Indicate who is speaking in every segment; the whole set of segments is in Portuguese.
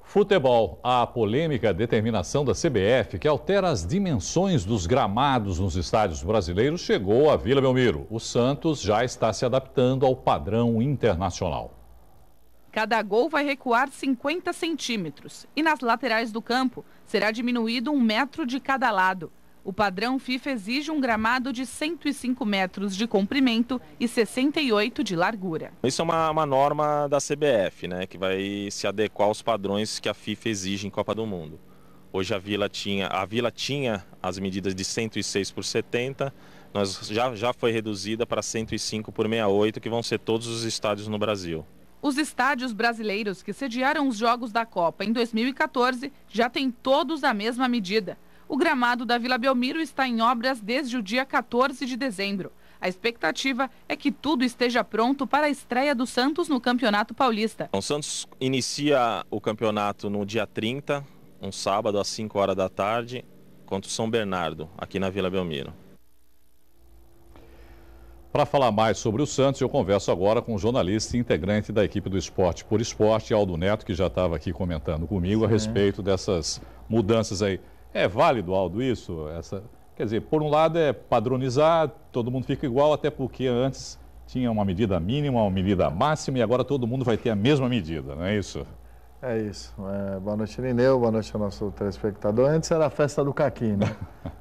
Speaker 1: Futebol. A polêmica determinação da CBF, que altera as dimensões dos gramados nos estádios brasileiros, chegou à Vila Belmiro. O Santos já está se adaptando ao padrão internacional.
Speaker 2: Cada gol vai recuar 50 centímetros e nas laterais do campo será diminuído 1 metro de cada lado. O padrão FIFA exige um gramado de 105 metros de comprimento e 68 de largura.
Speaker 3: Isso é uma norma da CBF, né, que vai se adequar aos padrões que a FIFA exige em Copa do Mundo. Hoje a Vila tinha as medidas de 106 por 70, já foi reduzida para 105 por 68, que vão ser todos os estádios no Brasil.
Speaker 2: Os estádios brasileiros que sediaram os Jogos da Copa em 2014 já têm todos a mesma medida. O gramado da Vila Belmiro está em obras desde o dia 14 de dezembro. A expectativa é que tudo esteja pronto para a estreia do Santos no Campeonato Paulista.
Speaker 3: O Santos inicia o campeonato no dia 30, um sábado, às 5 horas da tarde, contra o São Bernardo, aqui na Vila Belmiro.
Speaker 1: Para falar mais sobre o Santos, eu converso agora com o jornalista e integrante da equipe do Esporte por Esporte, Aldo Neto, que já estava aqui comentando comigo a respeito dessas mudanças aí. É válido, Aldo, isso? Quer dizer, por um lado é padronizar, todo mundo fica igual, até porque antes tinha uma medida mínima, uma medida máxima, e agora todo mundo vai ter a mesma medida, não é isso?
Speaker 4: É isso. Boa noite, Irineu, boa noite ao nosso telespectador. Antes era a festa do caqui, né?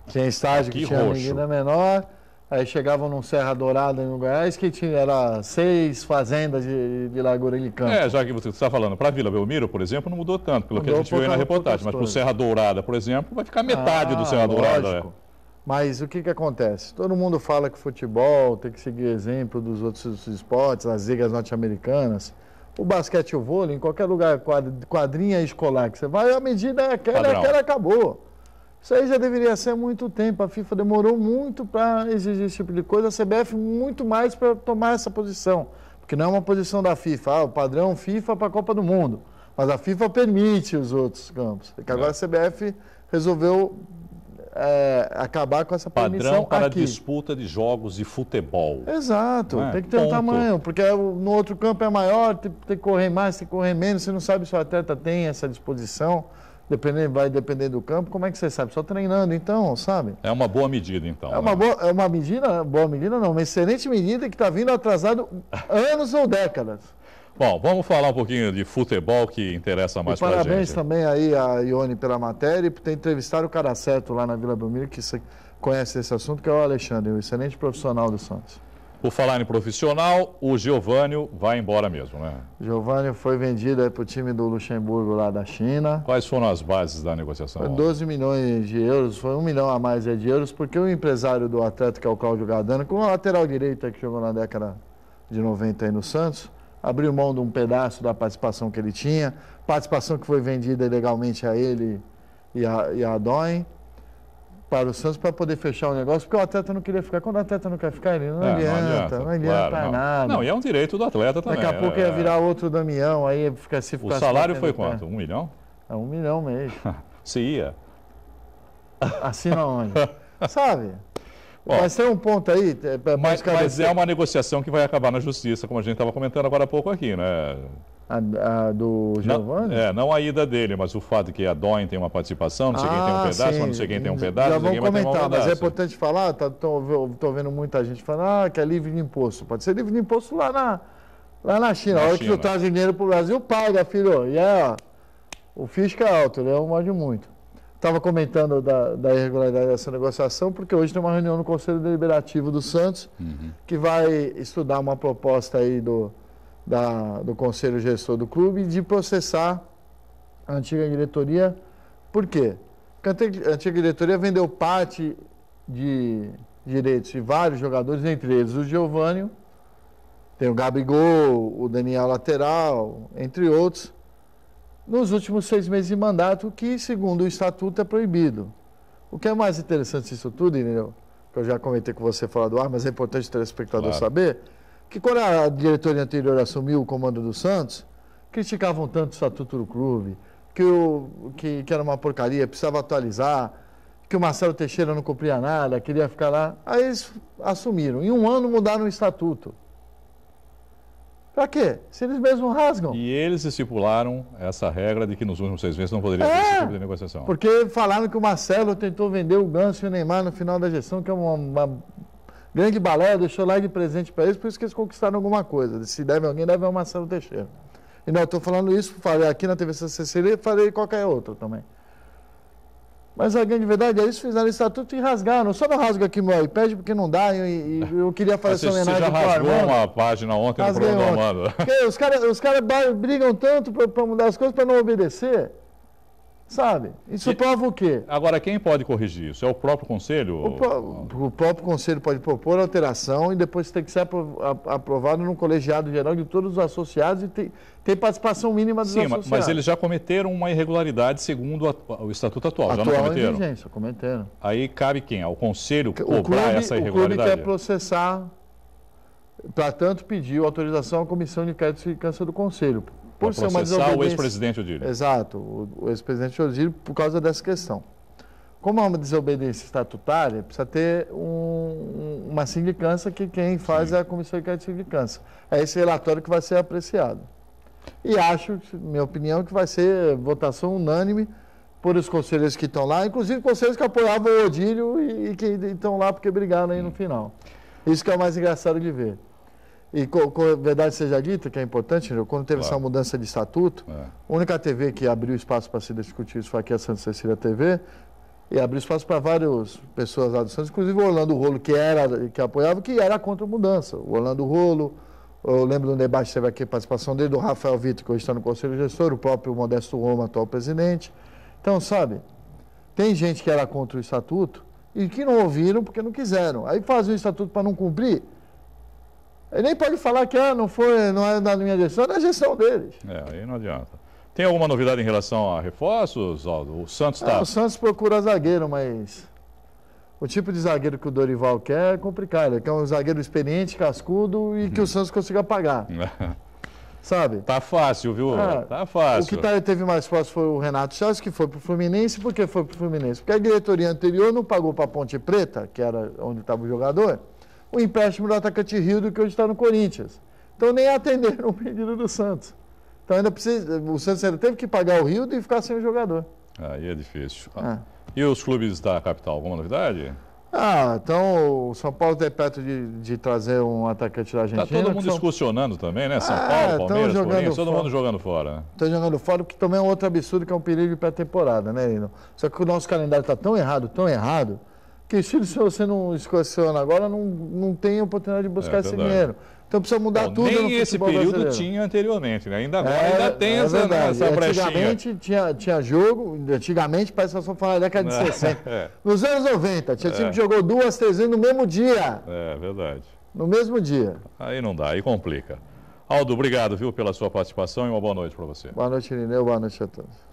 Speaker 4: Tinha estádio que tinha medida menor, aí chegavam num Serra Dourada no Goiás, que era 6 fazendas de largura de campo.
Speaker 1: Já que você está falando, para a Vila Belmiro, por exemplo, não mudou tanto, pelo que a gente viu aí na reportagem, mas para o Serra Dourada, por exemplo, vai ficar metade do Serra Dourada.
Speaker 4: Lógico. Mas o que acontece? Todo mundo fala que futebol tem que seguir exemplo dos outros esportes, as ligas norte-americanas. O basquete e o vôlei, em qualquer lugar, quadrinha escolar que você vai, a medida é aquela acabou. Isso aí já deveria ser há muito tempo. A FIFA demorou muito para exigir esse tipo de coisa, a CBF muito mais para tomar essa posição. Porque não é uma posição da FIFA, o padrão FIFA para a Copa do Mundo. Mas a FIFA permite os outros campos. Porque agora a CBF resolveu acabar com essa permissão
Speaker 1: padrão para
Speaker 4: aqui.
Speaker 1: Disputa de jogos de futebol.
Speaker 4: Exato, tem que ter um tamanho, porque no outro campo é maior, tem que correr mais, tem que correr menos, você não sabe se o atleta tem essa disposição, vai depender do campo, como é que você sabe? Só treinando, então, sabe?
Speaker 1: É uma boa medida, então.
Speaker 4: É uma boa medida não, uma excelente medida que está vindo atrasado anos ou décadas.
Speaker 1: Bom, vamos falar um pouquinho de futebol que interessa mais para a gente.
Speaker 4: Parabéns também aí a Ione pela matéria e por ter entrevistado o cara certo lá na Vila Belmiro, que você conhece esse assunto, que é o Alexandre, um excelente profissional do Santos.
Speaker 1: Por falar em profissional, o Geovânio vai embora mesmo, né?
Speaker 4: Geovânio foi vendido para o time do Luxemburgo lá da China.
Speaker 1: Quais foram as bases da negociação?
Speaker 4: Foi 12 milhões de euros, foi 1 milhão a mais de euros, porque o empresário do atleta, que é o Cláudio Gardano, com a lateral direita que jogou na década de 90 aí no Santos, abriu mão de um pedaço da participação que ele tinha, participação que foi vendida ilegalmente a ele e a Doen, para o Santos, para poder fechar o negócio, porque o atleta não queria ficar. Quando o atleta não quer ficar, ele não adianta
Speaker 1: claro,
Speaker 4: nada.
Speaker 1: Não, e é um direito do atleta também.
Speaker 4: Daqui a pouco ia virar outro Damião, aí fica se
Speaker 1: O salário foi quanto? 1 milhão?
Speaker 4: É 1 milhão mesmo.
Speaker 1: Se ia.
Speaker 4: Assina onde? Sabe? Mas tem um ponto aí...
Speaker 1: Mas é uma negociação que vai acabar na justiça, como a gente estava comentando agora há pouco aqui, né?
Speaker 4: A do Giovanni?
Speaker 1: Não a ida dele, mas o fato de que a Doen tem uma participação, não sei quem tem um pedaço, mas não sei quem tem um pedaço,
Speaker 4: já
Speaker 1: não sei quem
Speaker 4: vamos
Speaker 1: vai ter um
Speaker 4: comentar,
Speaker 1: pedaço.
Speaker 4: Mas é importante falar, estou vendo muita gente falando que é livre de imposto. Pode ser livre de imposto lá na China. A hora que tu traz dinheiro para o Brasil, paga, filho. E o fisco é alto, ele morde muito. Estava comentando da irregularidade dessa negociação, porque hoje tem uma reunião no Conselho Deliberativo do Santos, que vai estudar uma proposta aí do Conselho Gestor do clube de processar a antiga diretoria. Por quê? Porque a antiga diretoria vendeu parte de direitos de vários jogadores, entre eles o Geovânio, tem o Gabigol, o Daniel Lateral, entre outros, nos últimos 6 meses de mandato, que, segundo o Estatuto, é proibido. O que é mais interessante disso tudo, Irineu, que eu já comentei com você fora do ar, mas é importante o telespectador saber, que quando a diretoria anterior assumiu o comando do Santos, criticavam tanto o Estatuto do clube, que era uma porcaria, precisava atualizar, que o Marcelo Teixeira não cumpria nada, queria ficar lá. Aí eles assumiram. Em 1 ano mudaram o Estatuto. Para quê? Se eles mesmos rasgam.
Speaker 1: E eles estipularam essa regra de que nos últimos 6 meses não poderia ter esse tipo de negociação.
Speaker 4: Porque falaram que o Marcelo tentou vender o Ganso e o Neymar no final da gestão, que é uma grande balela, deixou lá de presente para eles, por isso que eles conquistaram alguma coisa. Se deve alguém, deve ao Marcelo Teixeira. E não, eu estou falando isso, falei aqui na TV CCC e falei qualquer outra também. Mas a grande verdade é eles fizeram o estatuto e rasgaram. Só não rasgo aqui meu iPad porque não dá e eu queria fazer essa homenagem.
Speaker 1: Você já rasgou uma página ontem no programa do Armando.
Speaker 4: Os caras brigam tanto para mudar as coisas para não obedecer. Sabe? Isso prova o quê?
Speaker 1: Agora, quem pode corrigir isso? É o próprio Conselho?
Speaker 4: O próprio Conselho pode propor alteração e depois tem que ser aprovado no colegiado geral de todos os associados e tem participação mínima dos associados.
Speaker 1: Sim, mas eles já cometeram uma irregularidade segundo o Estatuto atual. Já não cometeram?
Speaker 4: Vigência, cometeram.
Speaker 1: Aí cabe quem? Ao Conselho cobrar essa irregularidade?
Speaker 4: O clube quer processar, para tanto pediu autorização à Comissão de Inquérito e Sindicância do Conselho. Por ser uma desobediência.
Speaker 1: O ex-presidente Odílio.
Speaker 4: Exato, o ex-presidente Odílio, por causa dessa questão. Como é uma desobediência estatutária, precisa ter uma sindicância que quem faz é a Comissão de Inquérito e Sindicância. É esse relatório que vai ser apreciado. E acho, minha opinião, que vai ser votação unânime por os conselheiros que estão lá, inclusive conselheiros que apoiavam o Odílio e que estão lá porque brigaram aí no final. Isso que é o mais engraçado de ver. E com a verdade seja dita, que é importante, quando teve essa mudança de estatuto, a única TV que abriu espaço para se discutir isso foi aqui a Santa Cecília TV, e abriu espaço para várias pessoas lá do Santos, inclusive o Orlando Rolo, que apoiava, que era contra a mudança. O Orlando Rolo, eu lembro do debate que teve aqui a participação dele, do Rafael Vitor, que hoje está no Conselho Gestor, o próprio Modesto Roma, atual presidente. Então, sabe, tem gente que era contra o estatuto e que não ouviram porque não quiseram. Aí fazem o estatuto para não cumprir. Ele nem pode falar que não é da minha gestão, é da gestão deles.
Speaker 1: Aí não adianta. Tem alguma novidade em relação a reforços, Aldo? O Santos está...
Speaker 4: O Santos procura zagueiro, mas o tipo de zagueiro que o Dorival quer é complicado. Ele quer um zagueiro experiente, cascudo e que o Santos consiga pagar. Sabe?
Speaker 1: Tá fácil, viu? Tá fácil.
Speaker 4: O que teve mais fácil foi o Renato Chaves, que foi para o Fluminense. Por que foi para o Fluminense? Porque a diretoria anterior não pagou para a Ponte Preta, que era onde estava o jogador, o empréstimo do atacante Rildo, que hoje está no Corinthians. Então nem atenderam o pedido do Santos. Então ainda precisa, o Santos ainda teve que pagar o Rildo e ficar sem o jogador.
Speaker 1: Aí é difícil. E os clubes da capital, alguma novidade?
Speaker 4: Então o São Paulo tem perto de trazer um atacante da Argentina.
Speaker 1: Está todo mundo discussionando também, né? São Paulo, Palmeiras, Corinthians, todo mundo jogando fora.
Speaker 4: Estão jogando fora, porque também é um outro absurdo, que é um perigo de pré-temporada, né, Lino? Só que o nosso calendário está tão errado, que se você não escoleciona agora, não tem oportunidade de buscar esse dinheiro. Então precisa mudar tudo no futebol
Speaker 1: brasileiro. Nem esse período tinha anteriormente, né? Ainda tem essa brechinha.
Speaker 4: Antigamente tinha jogo, parece que eu só falando da década de 60. Nos anos 90, tinha time que jogou 2, 3 vezes no mesmo dia.
Speaker 1: É verdade.
Speaker 4: No mesmo dia.
Speaker 1: Aí não dá, aí complica. Aldo, obrigado, viu, pela sua participação e uma boa noite para você.
Speaker 4: Boa noite, Irineu, boa noite a todos.